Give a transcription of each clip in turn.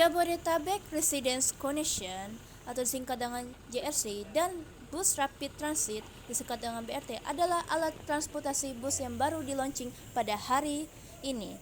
Jabodetabek Residence Connection atau disingkat dengan JRC dan bus Rapid Transit disingkat dengan BRT adalah alat transportasi bus yang baru di-launching pada hari ini,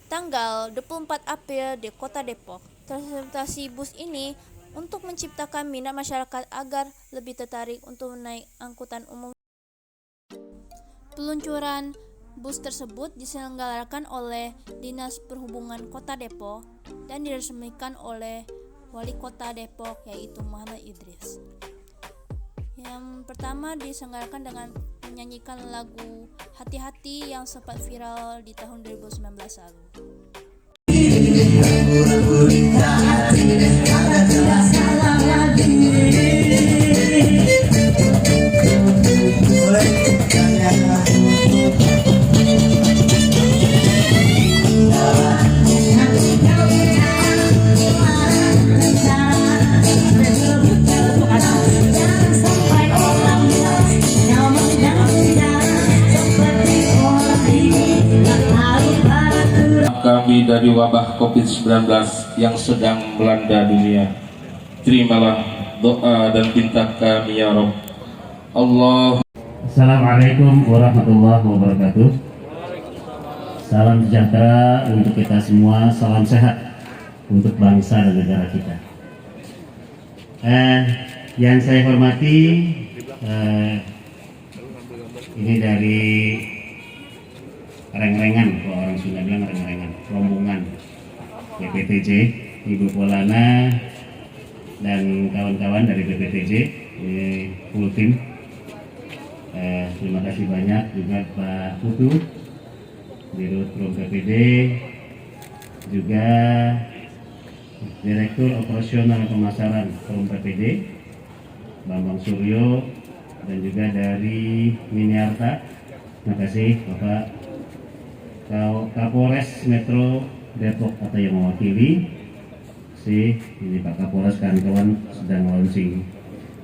tanggal 24 April di Kota Depok. Transportasi bus ini untuk menciptakan minat masyarakat agar lebih tertarik untuk naik angkutan umum. Peluncuran bus tersebut diselenggarakan oleh Dinas Perhubungan Kota Depok dan diresmikan oleh Wali Kota Depok yaitu Muhammad Idris. Yang pertama diselenggarakan dengan menyanyikan lagu Hati-Hati yang sempat viral di tahun 2019 lalu. Kami dari wabah COVID-19 yang sedang melanda dunia, terimalah doa dan pinta kami ya Rabb. Allah. Assalamualaikum warahmatullahi wabarakatuh. Salam sejahtera untuk kita semua, salam sehat untuk bangsa dan negara kita. Yang saya hormati, ini dari reng-rengan, kalau orang Sunda bilang reng-rengan, rombongan BPTJ, Ibu Polana dan kawan-kawan dari BPTJ, full tim. Terima kasih banyak juga Pak Putu, Dirut Prom PPD, juga Direktur Operasional Pemasaran Prom PPD, Bambang Suryo, dan juga dari Miniarta. Terima kasih Bapak Kapolres Metro Depok atau yang mewakili. Ini Pak Kapolres, kawan-kawan sedang launching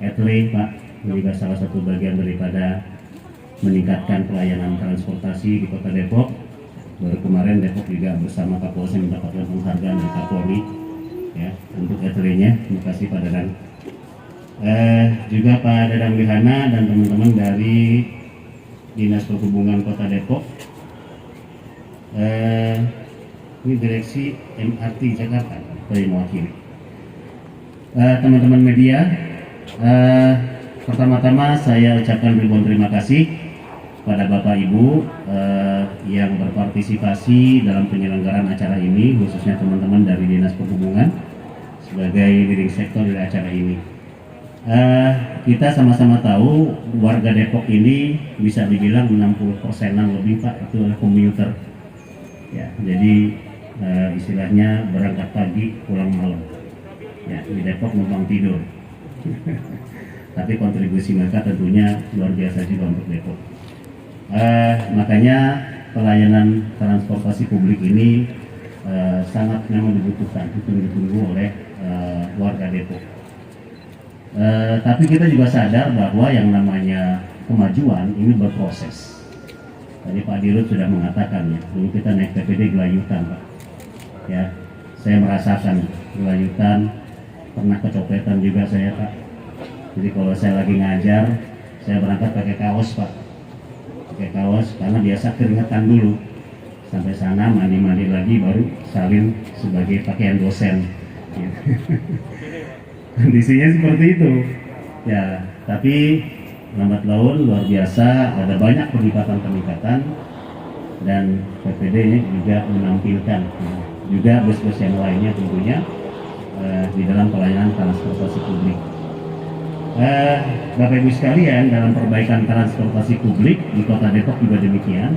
Etle, Pak. Ini juga salah satu bagian daripada meningkatkan pelayanan transportasi di Kota Depok. Baru kemarin Depok juga bersama Kapolres mendapatkan penghargaan dari Kapolri ya untuk Etle-nya. Terima kasih Pak Dadang. Juga Pak Dadang Wihana dan teman-teman dari Dinas Perhubungan Kota Depok. Ini direksi MRT Jakarta dari mewakili. Teman-teman media, pertama-tama saya ucapkan ribuan terima kasih pada Bapak Ibu yang berpartisipasi dalam penyelenggaraan acara ini, khususnya teman-teman dari Dinas Perhubungan sebagai leading sektor dari acara ini. Kita sama-sama tahu warga Depok ini bisa dibilang 60%-an lebih Pak itu adalah komuter. Ya, jadi istilahnya berangkat pagi pulang malam. Ya, di Depok numpang tidur. Tapi kontribusi mereka tentunya luar biasa juga untuk Depok. Makanya pelayanan transportasi publik ini sangat memang dibutuhkan, ditunggu oleh warga Depok. Tapi kita juga sadar bahwa yang namanya kemajuan ini berproses. Tadi Pak Dirut sudah mengatakan ya, dulu kita naik PPD gelayutan Pak. Ya, saya merasakan gelayutan, pernah kecopetan juga saya Pak. Jadi kalau saya lagi ngajar, saya berangkat pakai kaos Pak. Pakai kaos karena biasa keringetan dulu. Sampai sana mandi-mandi lagi baru salin sebagai pakaian dosen. Kondisinya seperti itu. Ya, tapi lambat laun luar biasa, ada banyak peningkatan dan PPD juga menampilkan juga bus-bus yang lainnya tentunya di dalam pelayanan transportasi publik. Bapak Ibu sekalian, dalam perbaikan transportasi publik di Kota Depok juga demikian.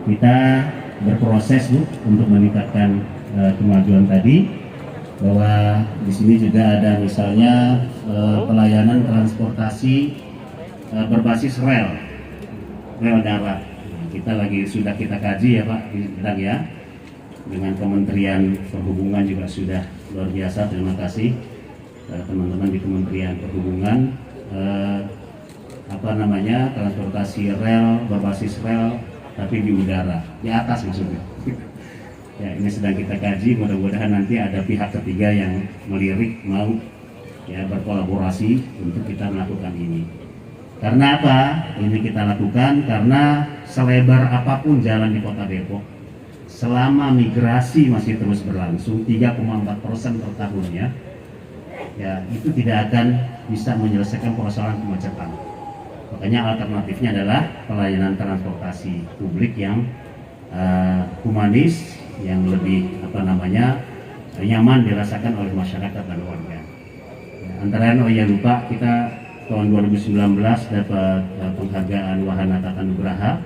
Kita berproses Bu untuk meningkatkan kemajuan tadi, bahwa di sini juga ada misalnya pelayanan transportasi berbasis rel darat. Kita sudah kita kaji ya Pak, ya, dengan Kementerian Perhubungan juga sudah luar biasa. Terima kasih teman-teman di Kementerian Perhubungan. Transportasi rel berbasis rel tapi di udara, di atas maksudnya. Ya, ini sedang kita kaji, mudah-mudahan nanti ada pihak ketiga yang melirik mau ya berkolaborasi untuk kita melakukan ini. Karena apa? Ini kita lakukan karena selebar apapun jalan di Kota Depok, selama migrasi masih terus berlangsung 3,4% per tahunnya, ya itu tidak akan bisa menyelesaikan persoalan kemacetan. Makanya alternatifnya adalah pelayanan transportasi publik yang humanis, yang lebih nyaman dirasakan oleh masyarakat dan warga. Ya, antara lain, oh ya lupa, kita tahun 2019 dapat penghargaan Wahana Tata Nugraha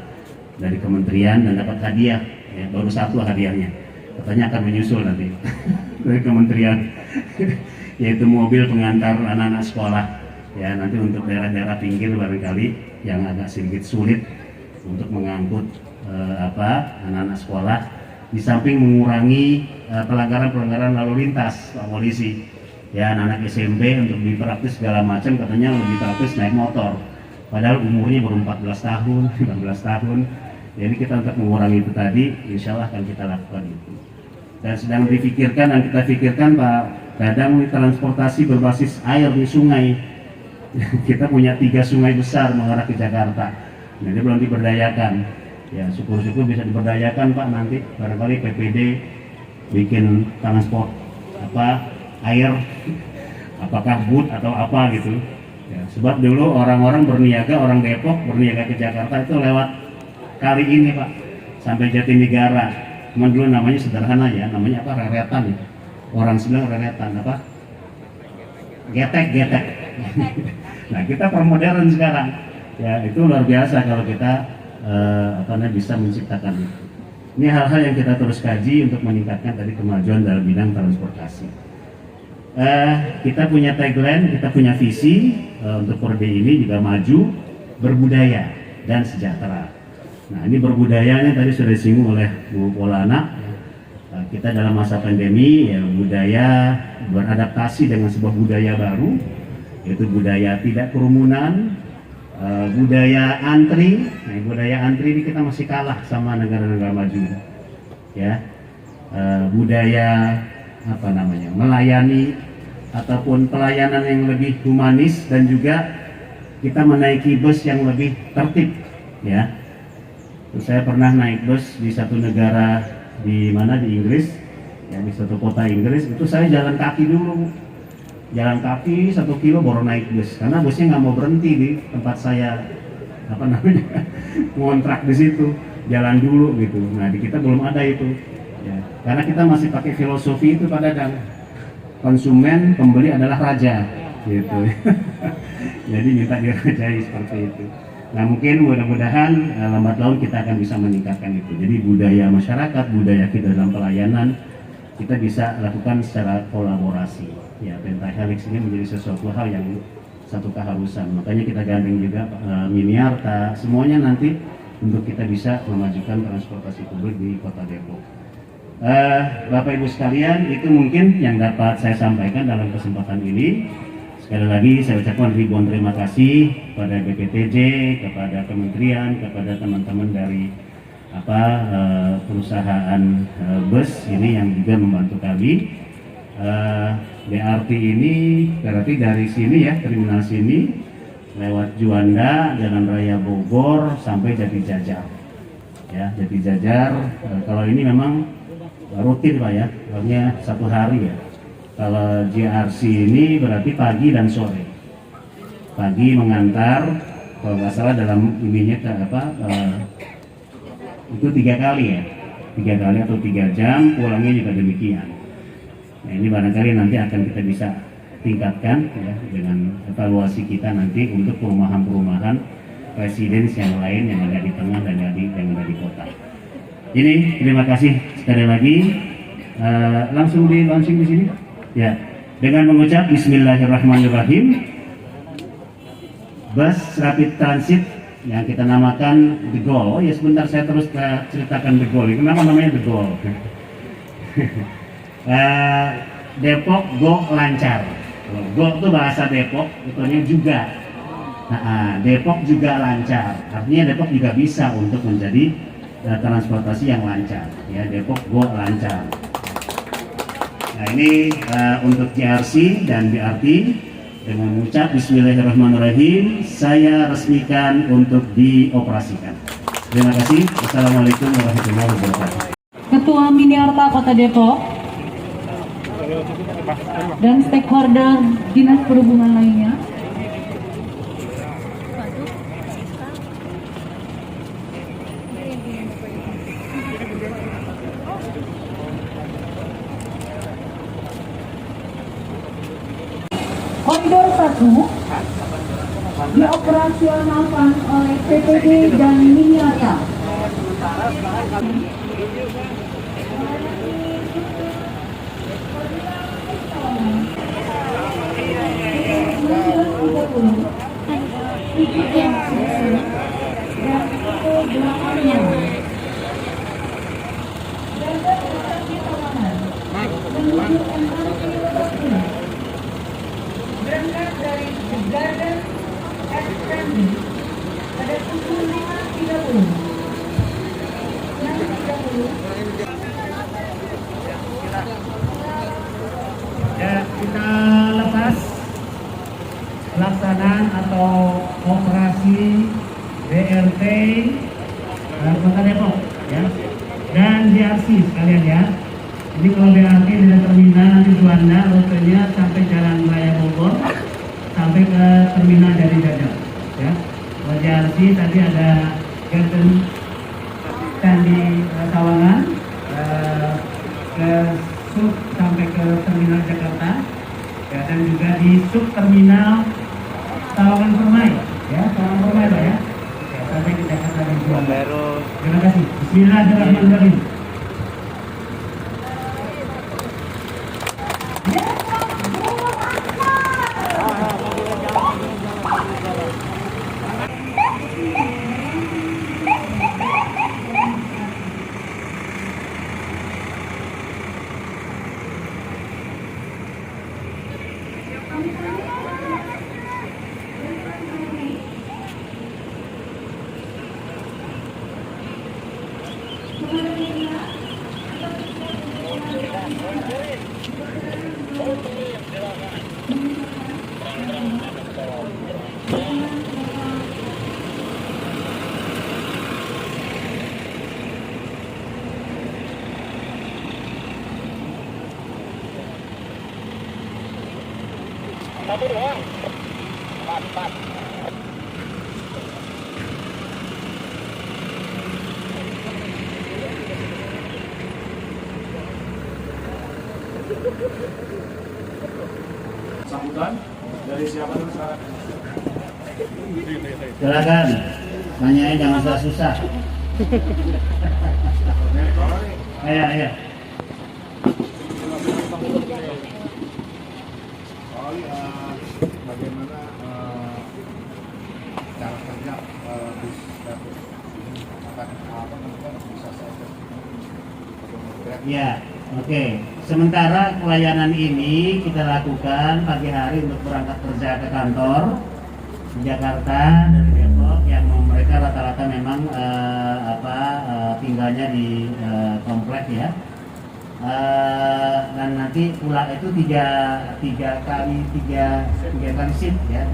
dari kementerian dan dapat hadiah, ya, baru satu hadiahnya, katanya akan menyusul nanti dari kementerian yaitu mobil pengantar anak-anak sekolah, ya nanti untuk daerah-daerah pinggir barangkali yang agak sedikit sulit untuk mengangkut anak-anak sekolah, di samping mengurangi pelanggaran-pelanggaran lalu lintas Pak Polisi, ya anak-anak SMP untuk dipraktis segala macam katanya lebih praktis naik motor, padahal umurnya baru 14 tahun 15 tahun. Jadi kita untuk mengurangi itu tadi, insya Allah akan kita lakukan itu. Dan sedang dipikirkan dan kita pikirkan Pak Dadang, transportasi berbasis air di sungai. Kita punya 3 sungai besar mengarah ke Jakarta, jadi belum diberdayakan. Ya syukur-syukur bisa diberdayakan Pak, nanti barangkali PPD bikin transport air, apakah boot atau apa gitu. Ya, sebab dulu orang-orang berniaga, orang Depok berniaga ke Jakarta itu lewat kali ini Pak, sampai Jatinegara. Cuman dulu namanya sederhana ya, namanya apa, reretan ya. Orang bilang reretan apa? Getek. Nah kita permodern sekarang. Ya itu luar biasa kalau kita bisa menciptakan itu. Ini hal-hal yang kita terus kaji untuk meningkatkan tadi kemajuan dalam bidang transportasi. Kita punya tagline, kita punya visi untuk Prode ini juga maju, berbudaya dan sejahtera. Nah ini berbudayanya tadi sudah disinggung oleh Bu Polana. Kita dalam masa pandemi ya budaya beradaptasi dengan sebuah budaya baru, yaitu budaya tidak kerumunan, budaya antri. Nah, budaya antri ini kita masih kalah sama negara-negara maju, ya. Budaya melayani ataupun pelayanan yang lebih humanis, dan juga kita menaiki bus yang lebih tertib, ya. Saya pernah naik bus di satu negara di Inggris, ya, di satu kota Inggris, itu saya jalan kaki dulu. Jalan kaki 1 kilo baru naik bus, karena busnya nggak mau berhenti di tempat saya ngontrak di situ, jalan dulu gitu. Nah di kita belum ada itu, ya. Karena kita masih pakai filosofi itu Pak Dadang, konsumen pembeli adalah raja gitu. Jadi minta dirajai seperti itu. Nah mungkin mudah-mudahan lambat laun kita akan bisa meningkatkan itu. Jadi budaya masyarakat, budaya kita dalam pelayanan kita bisa lakukan secara kolaborasi. Ya, Pentahelix ini menjadi sesuatu hal yang satu keharusan. Makanya kita gandeng juga Miniarta, semuanya nanti untuk kita bisa memajukan transportasi publik di Kota Depok. Bapak Ibu sekalian, itu mungkin yang dapat saya sampaikan dalam kesempatan ini. Sekali lagi saya ucapkan ribuan terima kasih kepada BPTJ, kepada kementerian, kepada teman-teman dari perusahaan bus ini yang juga membantu kami. BRT ini berarti dari sini ya, terminal sini lewat Juanda, Jalan Raya Bogor sampai Jati Jajar. Ya, Jati Jajar. Kalau ini memang rutin Pak ya, hanya 1 hari ya. Kalau JRC ini berarti pagi dan sore. Pagi mengantar, kalau nggak salah dalam ininya itu 3 kali ya, 3 kali atau 3 jam, pulangnya juga demikian. Nah ini barangkali nanti akan kita bisa tingkatkan ya, dengan evaluasi kita nanti untuk perumahan-perumahan residence yang lain yang ada di tengah dan yang ada di kota. Ini terima kasih sekali lagi. Langsung di launching di sini ya, dengan mengucap Bismillahirrahmanirrahim. Bus Rapid Transit yang kita namakan The Goal. Oh ya sebentar, saya terus ceritakan The Goal. Kenapa namanya The Goal? Depok Go Lancar. Go itu bahasa Depok, itunya juga. Depok juga lancar. Artinya Depok juga bisa untuk menjadi transportasi yang lancar. Ya, Depok Go lancar. Nah ini untuk JRC dan BRT dengan mengucap Bismillahirrahmanirrahim saya resmikan untuk dioperasikan. Terima kasih. Assalamualaikum warahmatullahi wabarakatuh. Ketua Miniarta Kota Depok dan stakeholder Dinas Perhubungan lainnya. Koridor 1 dioperasionalkan oleh PTD dan Miniarta. Berangkat dari The Garden Expressway pada pukul 5.30. Ya, kita lepas pelaksanaan atau operasi BRT Kota Depok ya, dan JRC sekalian ya. Ini kalau BRT dari terminal nanti Juanda rutenya sampai Jalan Raya Bogor sampai ke terminal dari Dadap ya. Kalau JRC tadi ada Garden Candi Sawangan ke sub sampai ke terminal Jakarta ya, dan juga di sub terminal Sawangan Permai ya, Sawangan Permai Pak ya, sampai ke Jakarta dan Juanda. Terima kasih. Bismillahirrahmanirrahim. Satu doang. Empat. Sambutan dari siapa dulu sekarang? Silakan, tanyain jangan susah-susah. Iya. Bagaimana cara kerja bis dapur ini akan bisa saja? Ya, oke. Sementara pelayanan ini kita lakukan pagi hari untuk berangkat kerja ke kantor di Jakarta dari Depok, yang mereka rata-rata memang tinggalnya di komplek ya. Dan nanti pulang itu tiga kali shift ya,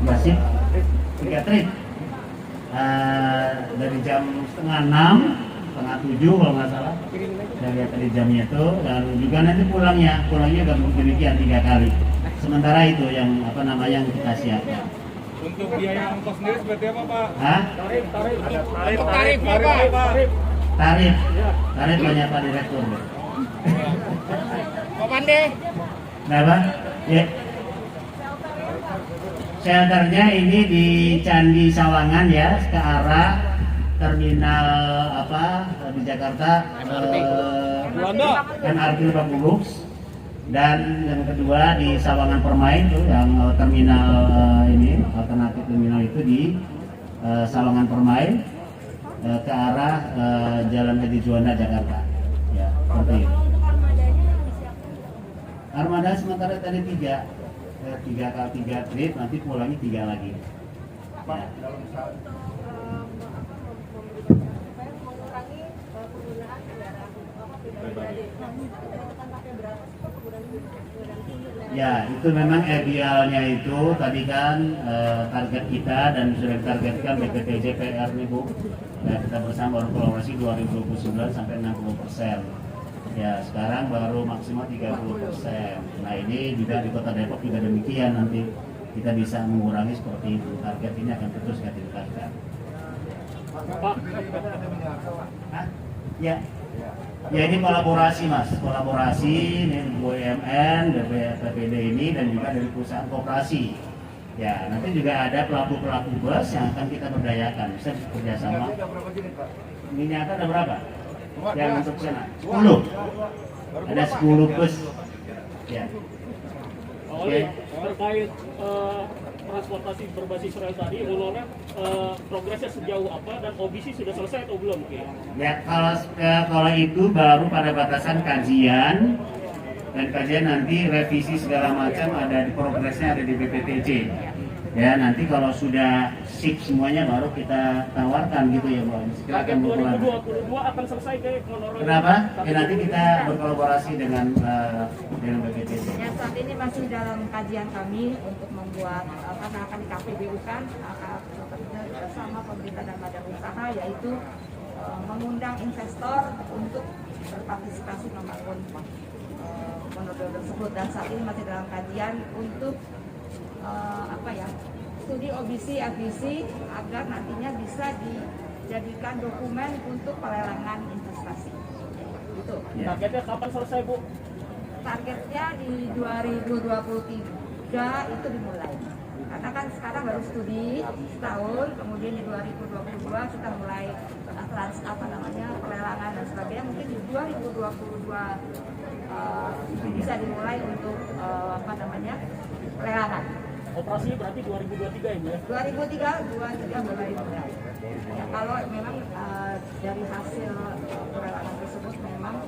3 shift, 3 trip. Dari jam setengah 6, setengah 7 kalau nggak salah. Saya lihat tadi jamnya itu, dan juga nanti pulangnya juga demikian 3 kali. Sementara itu yang yang kita siapkan. Untuk biaya ongkos sendiri seperti apa, Pak? Hah? Tarif banyak Pak Direktur. Pak Pande. Kenapa? Ya. Shelternya ini di Candi Sawangan ya, ke arah terminal di Jakarta, MRT Lebak Bulus. Dan yang kedua di Sawangan Permai itu yang terminal ini, alternatif terminal itu di Sawangan Permai ke arah Jalan Haji Juanda Jakarta. Ya, seperti itu. Armada sementara tadi 3 trip, nanti pulangnya 3 lagi. Pak, Ya. dalam saat Ya, itu memang idealnya itu tadi kan target kita dan sudah ditargetkan BPTJ PR nih Bu. Ya, kita bersama baru kolaborasi 2029 sampai 60%. Ya, sekarang baru maksimal 30%. Nah, ini juga di Kota Depok juga demikian, nanti kita bisa mengurangi seperti itu. Target ini akan terus kita tingkatkan. Hah? Ya. Ya, ini kolaborasi Mas, kolaborasi dengan BUMN, BPD ini dan juga dari perusahaan koperasi. Ya, nanti juga ada pelaku-pelaku bus yang akan kita berdayakan, bisa bekerjasama. Minyak ada berapa? Yang untuk sana? 10. Ada 10 bus. Ya. Oke. Terkait transportasi berbasis rel tadi, ulangnya progresnya sejauh apa dan OBC sudah selesai atau belum? Ya, kalau itu baru pada batasan kajian dan kajian nanti revisi segala macam ada di progresnya ada di BPTJ. Ya, nanti kalau sudah sip semuanya baru kita tawarkan gitu ya Bang. Target 2022 akan selesai kayak monorail. Kenapa? Ya, nanti kita berkolaborasi dengan BPTJ. Ya, saat ini masih dalam kajian kami untuk membuat karena akan di KPBU kan bersama pemerintah dan badan usaha, yaitu mengundang investor untuk berpartisipasi membangun monorail tersebut, dan saat ini masih dalam kajian untuk studi OBC, FBC agar nantinya bisa dijadikan dokumen untuk pelelangan investasi. Gitu. Targetnya kapan selesai Bu? Targetnya di 2023 itu dimulai. Karena kan sekarang baru studi setahun, kemudian di 2022 kita mulai pelelangan dan sebagainya. Mungkin di 2022 bisa dimulai untuk pelelangan. Operasinya berarti 2023 ini ya? 2023 mulai. Ya, kalau memang dari hasil pelelangan tersebut memang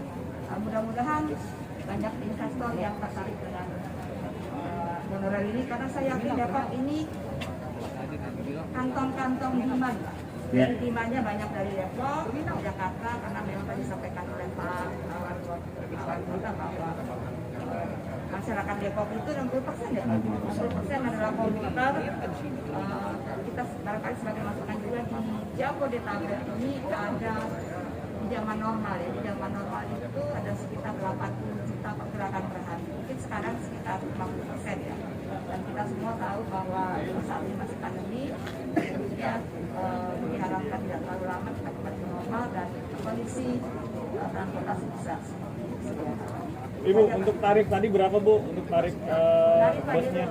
mudah-mudahan banyak investor yang tertarik dengan monorail ini, karena saya yakin Depok ini kantong-kantong demand. Ya. Demandnya banyak dari Depok, Jakarta, karena memang tadi disampaikan oleh Pak kita bahwa masyarakat Depok itu 60% ya, 60% adalah komuter. Kita barangkali sebagai masukan juga di Jabodetabek ini ada di zaman normal ya, di zaman normal itu ada sekitar 80 juta pergerakan per hari. Mungkin sekarang sekitar 50% ya. Dan kita semua tahu bahwa saat ini masih pandemi, ya diharapkan tidak terlalu lama kita kembali normal dan kondisi transportasi bisa. Ibu, untuk tarif tadi berapa Bu? Untuk tarif busnya?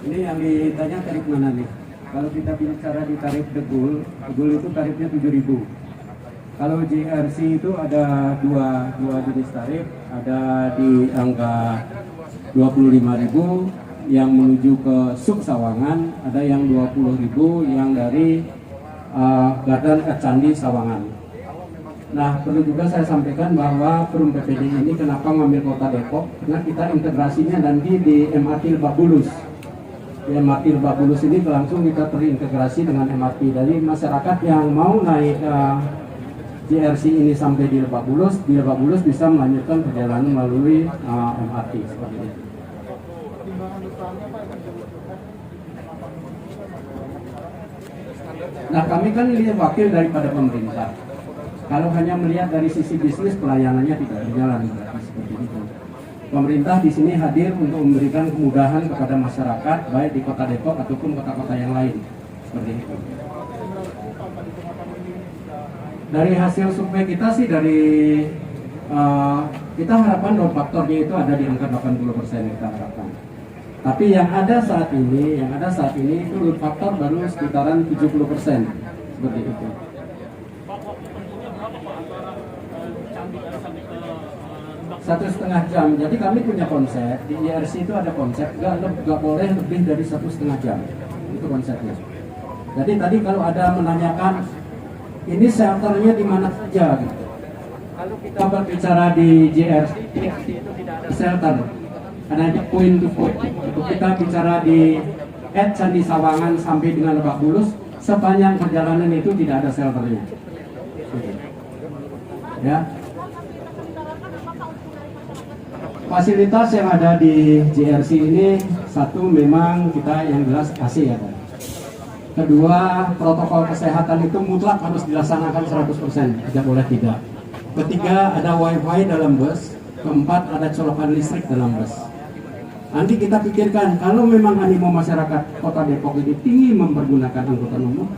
Ini yang ditanya tarif mana nih? Kalau kita bicara di tarif Degul itu tarifnya 7.000. Kalau JRC itu ada dua jenis tarif, ada di angka 25.000 yang menuju ke Sub Sawangan, ada yang 20.000 yang dari Gardan Candi Sawangan. Nah, perlu juga saya sampaikan bahwa Perum PPD ini kenapa ngambil Kota Depok, karena kita integrasinya nanti di MRT Lebak Bulus. Di MRT Lebak Bulus ini langsung kita terintegrasi dengan MRT. Dari masyarakat yang mau naik JRC ini sampai di Lebak Bulus bisa melanjutkan perjalanan melalui MRT seperti itu. Nah, kami kan ini wakil daripada pemerintah. Kalau hanya melihat dari sisi bisnis, pelayanannya tidak berjalan seperti itu. Pemerintah di sini hadir untuk memberikan kemudahan kepada masyarakat, baik di Kota Depok ataupun kota-kota yang lain, seperti itu. Dari hasil survei kita sih kita harapkan load faktornya itu ada di angka 80% kita harapkan. Tapi yang ada saat ini itu load faktor baru sekitaran 70%, seperti itu. Satu setengah jam. Jadi kami punya konsep di JRC itu ada konsep nggak boleh lebih dari 1,5 jam. Itu konsepnya. Jadi tadi kalau ada menanyakan ini shelternya di mana saja, gitu. Kalau kita berbicara di JRC itu tidak ada shelter, ada point to point. Kalau kita bicara di Candi Sawangan sampai dengan Lebak Bulus, sepanjang perjalanan itu tidak ada shelternya. seperti itu. Ya. Fasilitas yang ada di JRC ini, satu memang kita yang jelas AC ya. Kedua, protokol kesehatan itu mutlak harus dilaksanakan 100%, tidak boleh tidak. Ketiga, ada wifi dalam bus. Keempat, ada colokan listrik dalam bus. Nanti kita pikirkan, kalau memang animo masyarakat Kota Depok ini tinggi mempergunakan angkutan umum,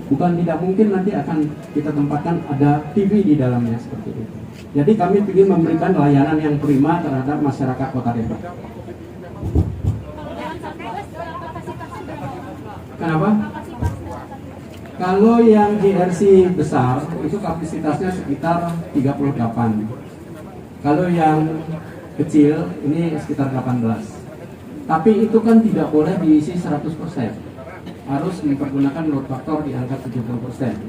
bukan tidak mungkin nanti akan kita tempatkan ada TV di dalamnya seperti itu. Jadi kami ingin memberikan layanan yang prima terhadap masyarakat Kota Depok. Kenapa? Kalau yang JRC besar itu kapasitasnya sekitar 38. Kalau yang kecil ini sekitar 18. Tapi itu kan tidak boleh diisi 100%. Harus mempergunakan load factor di angka 70%.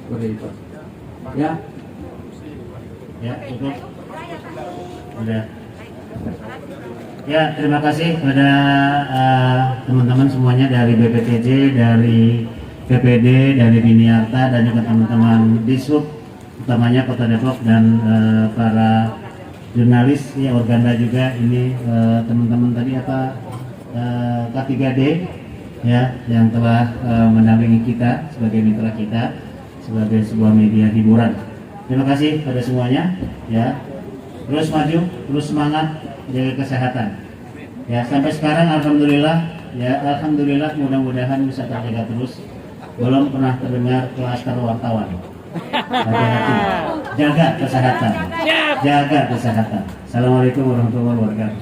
Seperti itu. Ya. Ya, cukup. Sudah. Ya, terima kasih pada teman-teman semuanya dari BPTJ, dari PPD, dari Biniarta, dan juga teman-teman Dishub, utamanya Kota Depok, dan para jurnalis, ya, Organda juga. Ini teman-teman tadi apa K3D, ya, yang telah mendampingi kita sebagai mitra kita, sebagai sebuah media hiburan. Terima kasih pada semuanya, ya. Terus maju, terus semangat, jaga kesehatan. Ya, sampai sekarang alhamdulillah, ya, alhamdulillah, mudah-mudahan bisa terjaga terus. Belum pernah terdengar klaster wartawan. Hati-hati, jaga kesehatan. Jaga kesehatan. Assalamualaikum warahmatullahi wabarakatuh.